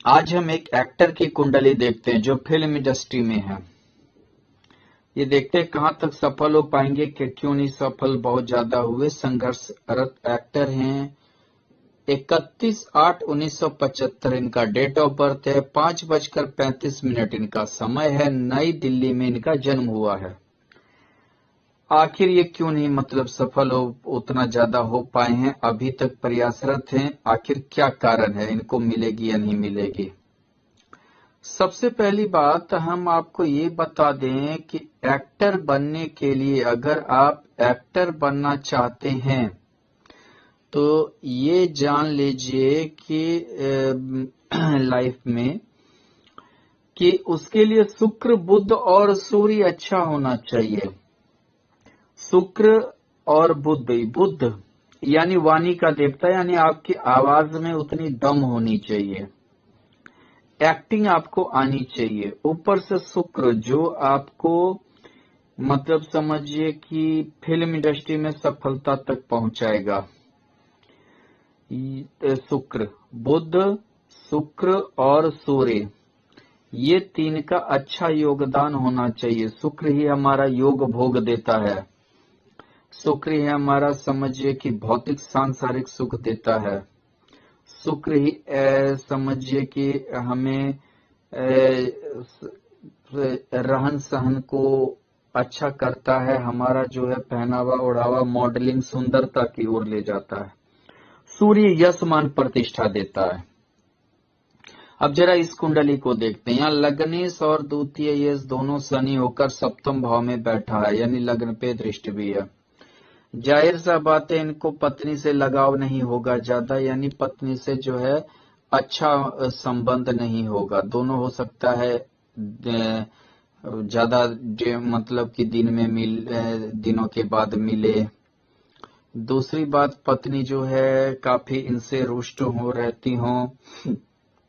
आज हम एक एक्टर की कुंडली देखते हैं जो फिल्म इंडस्ट्री में है। ये देखते हैं कहां तक सफल हो पाएंगे कि क्यों नहीं सफल, बहुत ज्यादा हुए। संघर्षरत एक्टर हैं। 31/8/1975 इनका डेट ऑफ बर्थ है। 5:35 इनका समय है। नई दिल्ली में इनका जन्म हुआ है। आखिर ये क्यों नहीं सफल हो उतना ज्यादा हो पाए हैं, अभी तक प्रयासरत हैं। आखिर क्या कारण है, इनको मिलेगी या नहीं मिलेगी। सबसे पहली बात हम आपको ये बता दें कि एक्टर बनने के लिए, अगर आप एक्टर बनना चाहते हैं तो ये जान लीजिए कि लाइफ में कि उसके लिए शुक्र, बुध और सूर्य अच्छा होना चाहिए। शुक्र और बुध, बुध यानी वाणी का देवता, यानी आपकी आवाज में उतनी दम होनी चाहिए, एक्टिंग आपको आनी चाहिए। ऊपर से शुक्र जो आपको समझिए कि फिल्म इंडस्ट्री में सफलता तक पहुंचाएगा। शुक्र, बुध, शुक्र और सूर्य, ये तीन का अच्छा योगदान होना चाहिए। शुक्र ही हमारा योग भोग देता है। शुक्र ही हमारा समझिए कि भौतिक सांसारिक सुख देता है। शुक्र ही समझिए कि हमें रहन सहन को अच्छा करता है, हमारा जो है पहनावा ओढ़ावा मॉडलिंग सुंदरता की ओर ले जाता है। सूर्य यश मान प्रतिष्ठा देता है। अब जरा इस कुंडली को देखते हैं। यहाँ लग्नेश और द्वितीय यश दोनों शनि होकर सप्तम भाव में बैठा है, यानी लग्न पे दृष्टि भी है। जाहिर सा बात है इनको पत्नी से लगाव नहीं होगा ज्यादा, यानी पत्नी से जो है अच्छा संबंध नहीं होगा। दोनों हो सकता है ज्यादा कि दिन में दिनों के बाद मिले। दूसरी बात, पत्नी जो है काफी इनसे रुष्ट हो रहती हो।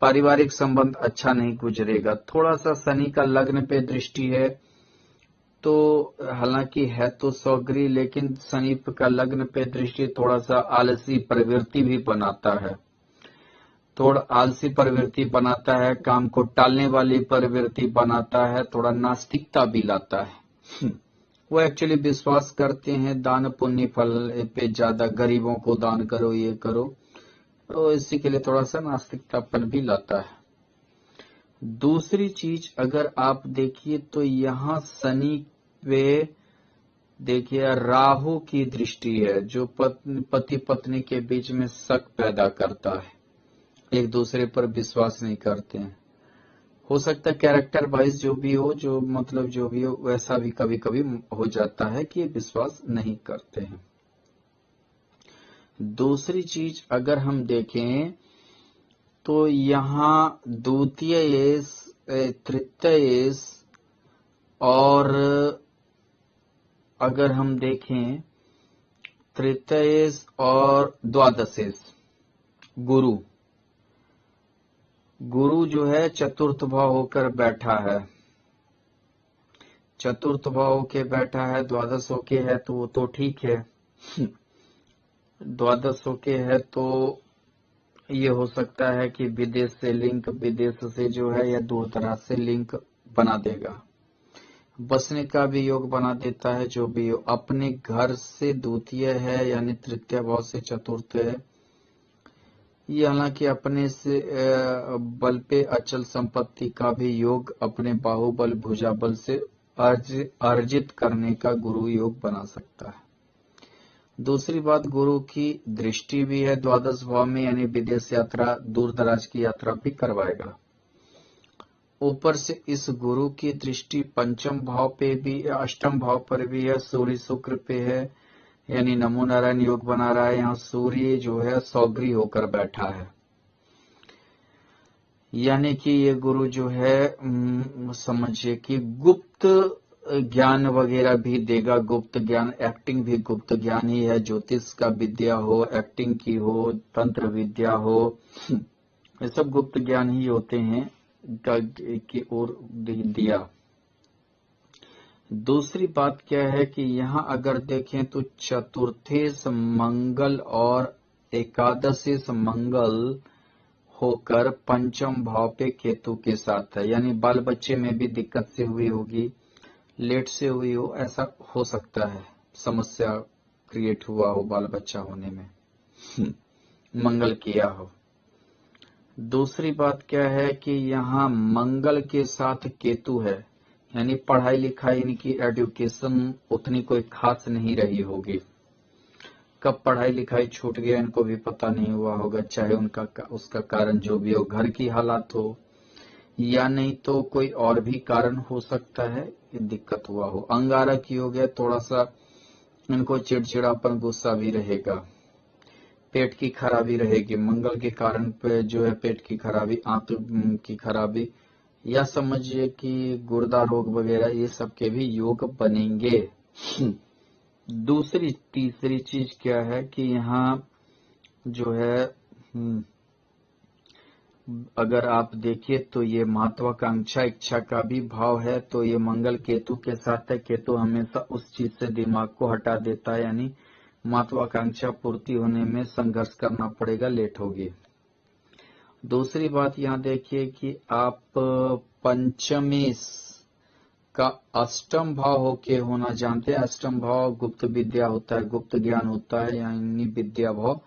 पारिवारिक संबंध अच्छा नहीं गुजरेगा। थोड़ा सा शनि का लग्न पे दृष्टि है, तो हालांकि है तो सौगरी, लेकिन शनि का लग्न पे दृष्टि थोड़ा सा आलसी प्रवृत्ति भी बनाता है। थोड़ा आलसी प्रवृत्ति बनाता है, काम को टालने वाली प्रवृत्ति बनाता है, थोड़ा नास्तिकता भी लाता है। वो एक्चुअली विश्वास करते हैं दान पुण्य फल पे ज्यादा, गरीबों को दान करो, ये करो, तो इसी के लिए थोड़ा सा नास्तिकतापन भी लाता है। दूसरी चीज अगर आप देखिए तो यहाँ शनि पे देखिए राहु की दृष्टि है, जो पति पत्नी के बीच में शक पैदा करता है, एक दूसरे पर विश्वास नहीं करते हैं। हो सकता है कैरेक्टर वाइज जो भी हो, जो भी हो, वैसा भी कभी कभी हो जाता है कि ये विश्वास नहीं करते हैं। दूसरी चीज अगर हम देखें तो यहाँ द्वितीय, तृतीय और अगर हम देखें तृतीय और द्वादशेश, गुरु जो है चतुर्थ भाव होकर बैठा है। चतुर्थ भाव होके बैठा है, द्वादश होके है तो वो तो ठीक है। द्वादश होके है तो ये हो सकता है कि विदेश से लिंक, विदेश से जो है या दूर दराज से लिंक बना देगा, बसने का भी योग बना देता है। जो भी हो, अपने घर से द्वितीय है यानी तृतीय भाव से चतुर्थ है। ये हालांकि अपने से बल पे अचल संपत्ति का भी योग अपने बाहुबल भुजाबल से अर्जित करने का गुरु योग बना सकता है। दूसरी बात, गुरु की दृष्टि भी है द्वादश भाव में, यानी विदेश यात्रा, दूर दराज की यात्रा भी करवाएगा। ऊपर से इस गुरु की दृष्टि पंचम भाव पे भी, अष्टम भाव पर भी है, सूर्य शुक्र पे है, यानी नमो नारायण योग बना रहा है। यहाँ सूर्य जो है सौगरी होकर बैठा है, यानी कि ये गुरु जो है समझिए कि गुप्त ज्ञान वगैरह भी देगा। गुप्त ज्ञान, एक्टिंग भी गुप्त ज्ञान ही है। ज्योतिष का विद्या हो, एक्टिंग की हो, तंत्र विद्या हो, ये सब गुप्त ज्ञान ही होते हैं की ओर दिया। दूसरी बात क्या है कि यहाँ अगर देखें तो चतुर्थेश मंगल और एकादशेश मंगल होकर पंचम भाव पे केतु के साथ है, यानी बाल बच्चे में भी दिक्कत से हुई होगी, लेट से हुई हो, ऐसा हो सकता है, समस्या क्रिएट हुआ हो बाल बच्चा होने में, मंगल किया हो। दूसरी बात क्या है कि यहाँ मंगल के साथ केतु है, यानी पढ़ाई लिखाई, इनकी एजुकेशन उतनी कोई खास नहीं रही होगी। कब पढ़ाई लिखाई छूट गया इनको भी पता नहीं हुआ होगा, चाहे उसका कारण जो भी हो, घर की हालात हो या नहीं तो कोई और भी कारण हो सकता है, ये दिक्कत हुआ हो। अंगारक की हो गया, थोड़ा सा इनको चिड़चिड़ापन, गुस्सा भी रहेगा, पेट की खराबी रहेगी, मंगल के कारण पे जो है पेट की खराबी, आंत की खराबी, या समझिए कि गुर्दा रोग वगैरह, ये सब के भी योग बनेंगे। दूसरी तीसरी चीज क्या है कि यहाँ जो है अगर आप देखिए तो ये महत्वाकांक्षा इच्छा का भी भाव है, तो ये मंगल केतु के साथ है। केतु हमेशा उस चीज से दिमाग को हटा देता है, यानी महत्वाकांक्षा पूर्ति होने में संघर्ष करना पड़ेगा, लेट होगी। दूसरी बात यहाँ देखिए कि आप पंचमी का अष्टम भाव होके होना जानते हैं। अष्टम भाव गुप्त विद्या होता है, गुप्त ज्ञान होता है, यानी विद्या भाव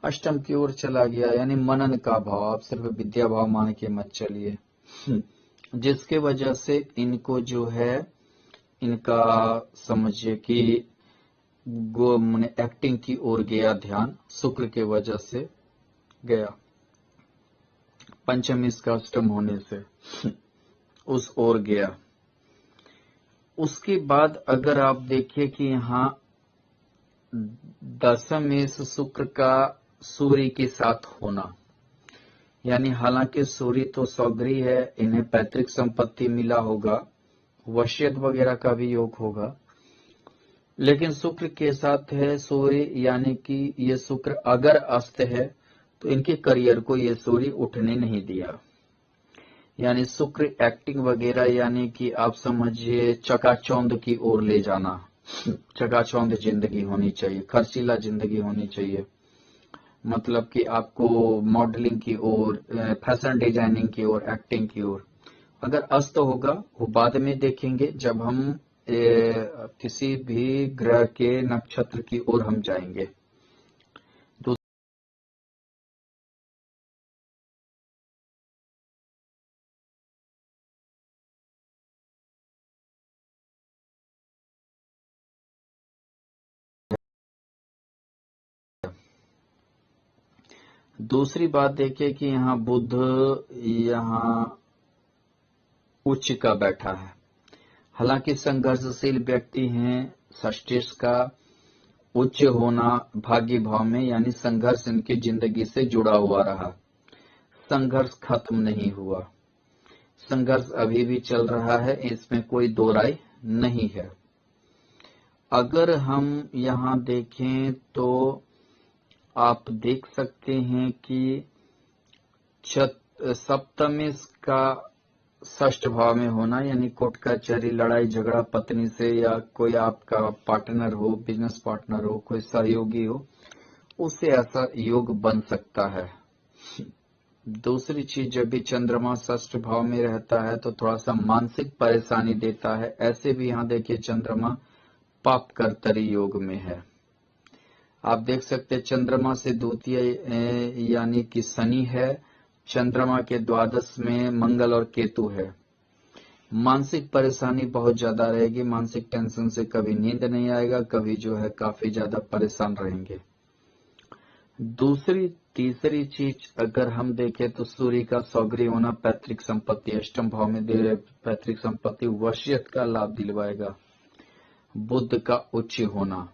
अष्टम की ओर चला गया, यानी मनन का भाव। आप सिर्फ विद्या भाव मान के मत चलिए, जिसके वजह से इनको जो है इनका समझिए कि एक्टिंग की ओर गया ध्यान, शुक्र के वजह से गया, पंचमी का अष्टम होने से उस ओर गया। उसके बाद अगर आप देखिए कि यहाँ दशम शुक्र का सूर्य के साथ होना, यानी हालांकि सूर्य तो सौगरी है, इन्हें पैतृक संपत्ति मिला होगा, वशियत वगैरह का भी योग होगा, लेकिन शुक्र के साथ है सूर्य, यानी कि ये शुक्र अगर अस्त है तो इनके करियर को ये सूर्य उठने नहीं दिया, यानी शुक्र एक्टिंग वगैरह, यानी कि आप समझिए चकाचौंध की ओर ले जाना, चकाचौंध जिंदगी होनी चाहिए, खर्चीला जिंदगी होनी चाहिए, मतलब कि आपको मॉडलिंग की ओर, फैशन डिजाइनिंग की ओर, एक्टिंग की ओर। अगर अस्त होगा वो बाद में देखेंगे, जब हम किसी भी ग्रह के नक्षत्र की ओर हम जाएंगे। दूसरी बात देखिए कि यहाँ बुध यहाँ उच्च का बैठा है, हालांकि संघर्षशील व्यक्ति हैं, षष्ठेश का उच्च होना भाग्य भाव में, यानी संघर्ष इनकी जिंदगी से जुड़ा हुआ रहा, संघर्ष खत्म नहीं हुआ, संघर्ष अभी भी चल रहा है, इसमें कोई दो राय नहीं है। अगर हम यहाँ देखें तो आप देख सकते हैं कि सप्तमी का षष्ठ भाव में होना, यानी कोर्ट कचहरी, लड़ाई झगड़ा पत्नी से, या कोई आपका पार्टनर हो, बिजनेस पार्टनर हो, कोई सहयोगी हो, उससे ऐसा योग बन सकता है। दूसरी चीज, जब भी चंद्रमा षष्ठ भाव में रहता है तो थोड़ा सा मानसिक परेशानी देता है। ऐसे भी यहाँ देखिए चंद्रमा पाप कर्तरी योग में है, आप देख सकते हैं चंद्रमा से द्वितीय यानी कि शनि है, चंद्रमा के द्वादश में मंगल और केतु है। मानसिक परेशानी बहुत ज्यादा रहेगी, मानसिक टेंशन से कभी नींद नहीं आएगा, कभी जो है काफी ज्यादा परेशान रहेंगे। दूसरी तीसरी चीज अगर हम देखें तो सूर्य का सौगरी होना पैतृक संपत्ति, अष्टम भाव में पैतृक संपत्ति वशियत का लाभ दिलवाएगा। बुध का उच्च होना,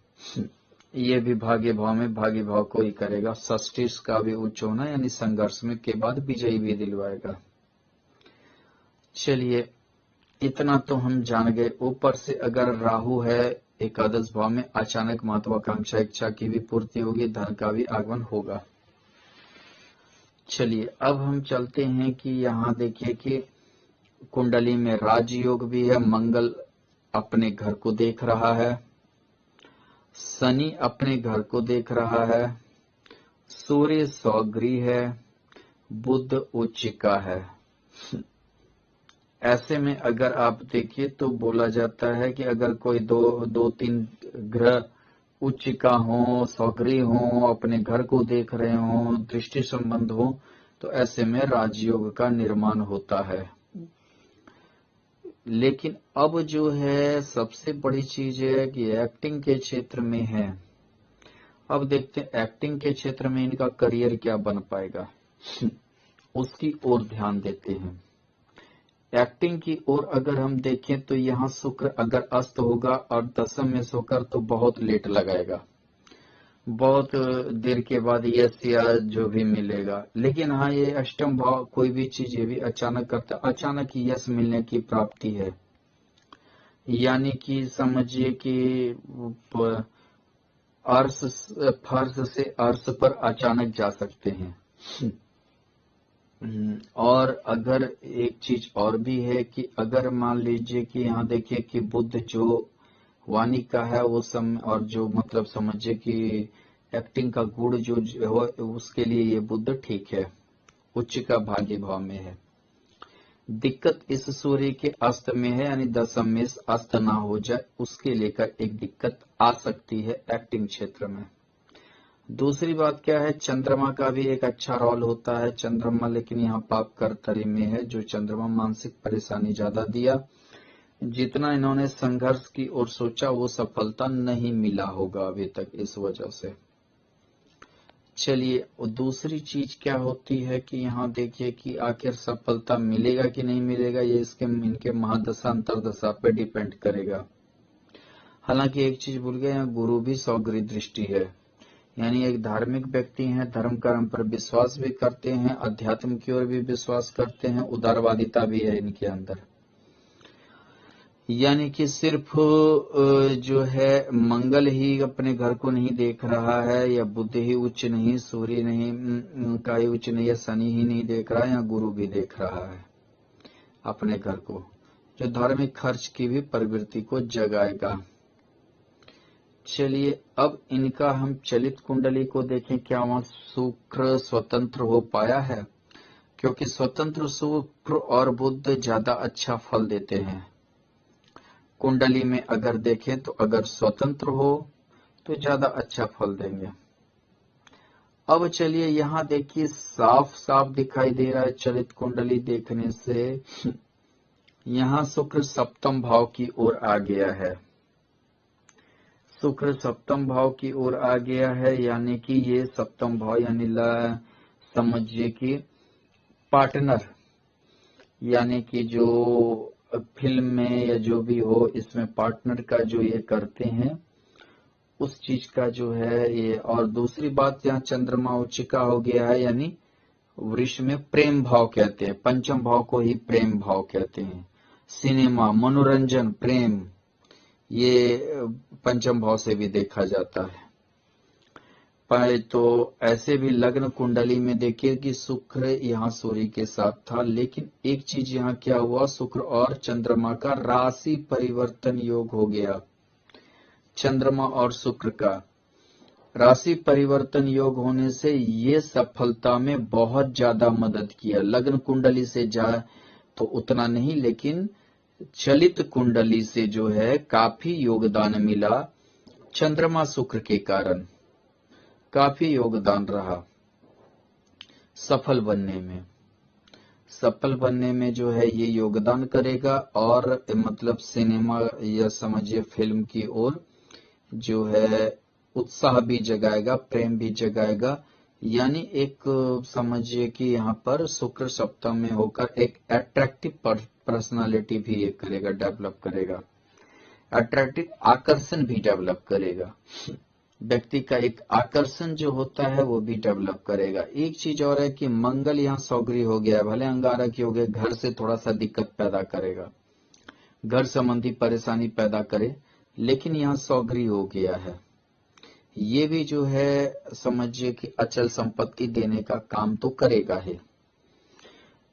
ये भी भाग्य भाव में भाग्य भाव को ही करेगा। षष्ठीश का भी उच्च होना, यानी संघर्ष में के बाद विजयी भी दिलवाएगा। चलिए इतना तो हम जान गए। ऊपर से अगर राहु है एकादश भाव में, अचानक महत्वाकांक्षा इच्छा की भी पूर्ति होगी, धन का भी आगमन होगा। चलिए अब हम चलते हैं कि यहाँ देखिए कि कुंडली में राजयोग भी है, मंगल अपने घर को देख रहा है, शनि अपने घर को देख रहा है, सूर्य सौगरी है, बुध उच्चिका है। ऐसे में अगर आप देखिए तो बोला जाता है कि अगर कोई दो तीन ग्रह उच्चिका हो, सौगरी हो, अपने घर को देख रहे हो, दृष्टि संबंध हो, तो ऐसे में राजयोग का निर्माण होता है। लेकिन अब जो है सबसे बड़ी चीज है कि एक्टिंग के क्षेत्र में है। अब देखते हैं एक्टिंग के क्षेत्र में इनका करियर क्या बन पाएगा, उसकी ओर ध्यान देते हैं। एक्टिंग की ओर अगर हम देखें तो यहाँ शुक्र अगर अस्त होगा और दशम में शुक्र तो बहुत लेट लगाएगा, बहुत देर के बाद यश या जो भी मिलेगा। लेकिन हाँ, ये अष्टम भाव कोई भी चीज ये भी अचानक करता, अचानक यश मिलने की प्राप्ति है। यानी कि समझिए कि अर्श फर्श से अर्श पर अचानक जा सकते हैं। और अगर एक चीज और भी है कि अगर मान लीजिए कि यहाँ देखिए कि बुध जो वाणी का है वो और जो मतलब समझिए कि एक्टिंग का गुण जो हो उसके लिए ये बुध ठीक है, उच्च का भाग्य भाव में है। दिक्कत इस सूर्य के अस्त में है, यानी दशम में अस्त ना हो जाए उसके लेकर एक दिक्कत आ सकती है एक्टिंग क्षेत्र में। दूसरी बात क्या है, चंद्रमा का भी एक अच्छा रोल होता है। चंद्रमा लेकिन यहाँ पाप कर्तरी में है, जो चंद्रमा मानसिक परेशानी ज्यादा दिया। जितना इन्होंने संघर्ष की ओर सोचा वो सफलता नहीं मिला होगा अभी तक, इस वजह से। चलिए, दूसरी चीज क्या होती है कि यहाँ देखिए कि आखिर सफलता मिलेगा कि नहीं मिलेगा, ये इनके महादशा अंतरदशा पे डिपेंड करेगा। हालांकि एक चीज भूल गए, यहाँ गुरु भी सौगरी दृष्टि है, यानी एक धार्मिक व्यक्ति हैं, धर्म कर्म पर विश्वास भी करते हैं, अध्यात्म की ओर भी विश्वास करते हैं, उदारवादिता भी है इनके अंदर। यानी कि सिर्फ जो है मंगल ही अपने घर को नहीं देख रहा है, या बुध ही उच्च नहीं, सूर्य नहीं का ही उच्च नहीं, या शनि ही नहीं देख रहा है, या गुरु भी देख रहा है अपने घर को, जो धार्मिक खर्च की भी प्रवृत्ति को जगाएगा। चलिए, अब इनका हम चलित कुंडली को देखें, क्या वहां शुक्र स्वतंत्र हो पाया है, क्योंकि स्वतंत्र शुक्र और बुध ज्यादा अच्छा फल देते हैं। कुंडली में अगर देखें तो अगर स्वतंत्र हो तो ज्यादा अच्छा फल देंगे। अब चलिए यहाँ देखिए, साफ साफ दिखाई दे रहा है चलित कुंडली देखने से, यहाँ शुक्र सप्तम भाव की ओर आ गया है। शुक्र सप्तम भाव की ओर आ गया है, यानी कि ये सप्तम भाव यानी समझिए कि पार्टनर, यानी कि जो फिल्म में या जो भी हो इसमें पार्टनर का जो ये करते हैं उस चीज का जो है ये। और दूसरी बात, यहाँ चंद्रमा उच्चिका हो गया है, यानी वृष में प्रेम भाव कहते हैं, पंचम भाव को ही प्रेम भाव कहते हैं। सिनेमा, मनोरंजन, प्रेम, ये पंचम भाव से भी देखा जाता है। तो ऐसे भी लग्न कुंडली में देखिए कि शुक्र यहाँ सूर्य के साथ था, लेकिन एक चीज यहाँ क्या हुआ, शुक्र और चंद्रमा का राशि परिवर्तन योग हो गया। चंद्रमा और शुक्र का राशि परिवर्तन योग होने से ये सफलता में बहुत ज्यादा मदद किया। लग्न कुंडली से जाए तो उतना नहीं, लेकिन चलित कुंडली से जो है काफी योगदान मिला। चंद्रमा शुक्र के कारण काफी योगदान रहा सफल बनने में। सफल बनने में जो है ये योगदान करेगा, और मतलब सिनेमा या समझिए फिल्म की ओर जो है उत्साह भी जगाएगा, प्रेम भी जगाएगा। यानी एक समझिए कि यहाँ पर शुक्र सप्तम में होकर एक अट्रैक्टिव पर्सनालिटी भी ये करेगा, डेवलप करेगा, अट्रैक्टिव आकर्षण भी डेवलप करेगा। व्यक्ति का एक आकर्षण जो होता है वो भी डेवलप करेगा। एक चीज और है कि मंगल यहाँ सौगरी हो गया, भले अंगारक योग है, घर से थोड़ा सा दिक्कत पैदा करेगा, घर संबंधी परेशानी पैदा करे, लेकिन यहाँ सौगरी हो गया है। ये भी जो है समझिए कि अचल संपत्ति देने का काम तो करेगा ही।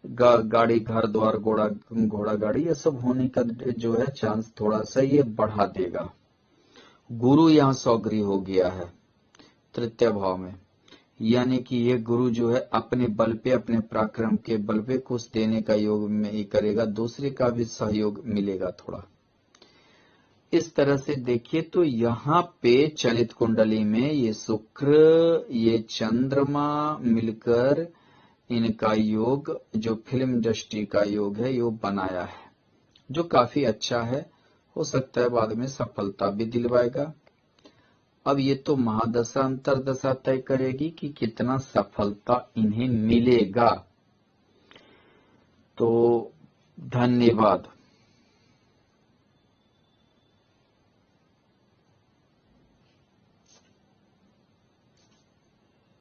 गाड़ी, घर द्वार, घोड़ा गाड़ी, ये सब होने का जो है चांस थोड़ा सा ये बढ़ा देगा। गुरु यहाँ सौगरी हो गया है तृतीय भाव में, यानी कि ये गुरु जो है अपने बल पे, अपने पराक्रम के बल पे कुछ देने का योग में ही करेगा, दूसरे का भी सहयोग मिलेगा थोड़ा। इस तरह से देखिए तो यहाँ पे चलित कुंडली में ये शुक्र, ये चंद्रमा मिलकर इनका योग जो फिल्म इंडस्ट्री का योग है, यो बनाया है, जो काफी अच्छा है। हो सकता है बाद में सफलता भी दिलवाएगा। अब ये तो महादशा अंतरदशा तय करेगी कि कितना सफलता इन्हें मिलेगा। तो धन्यवाद।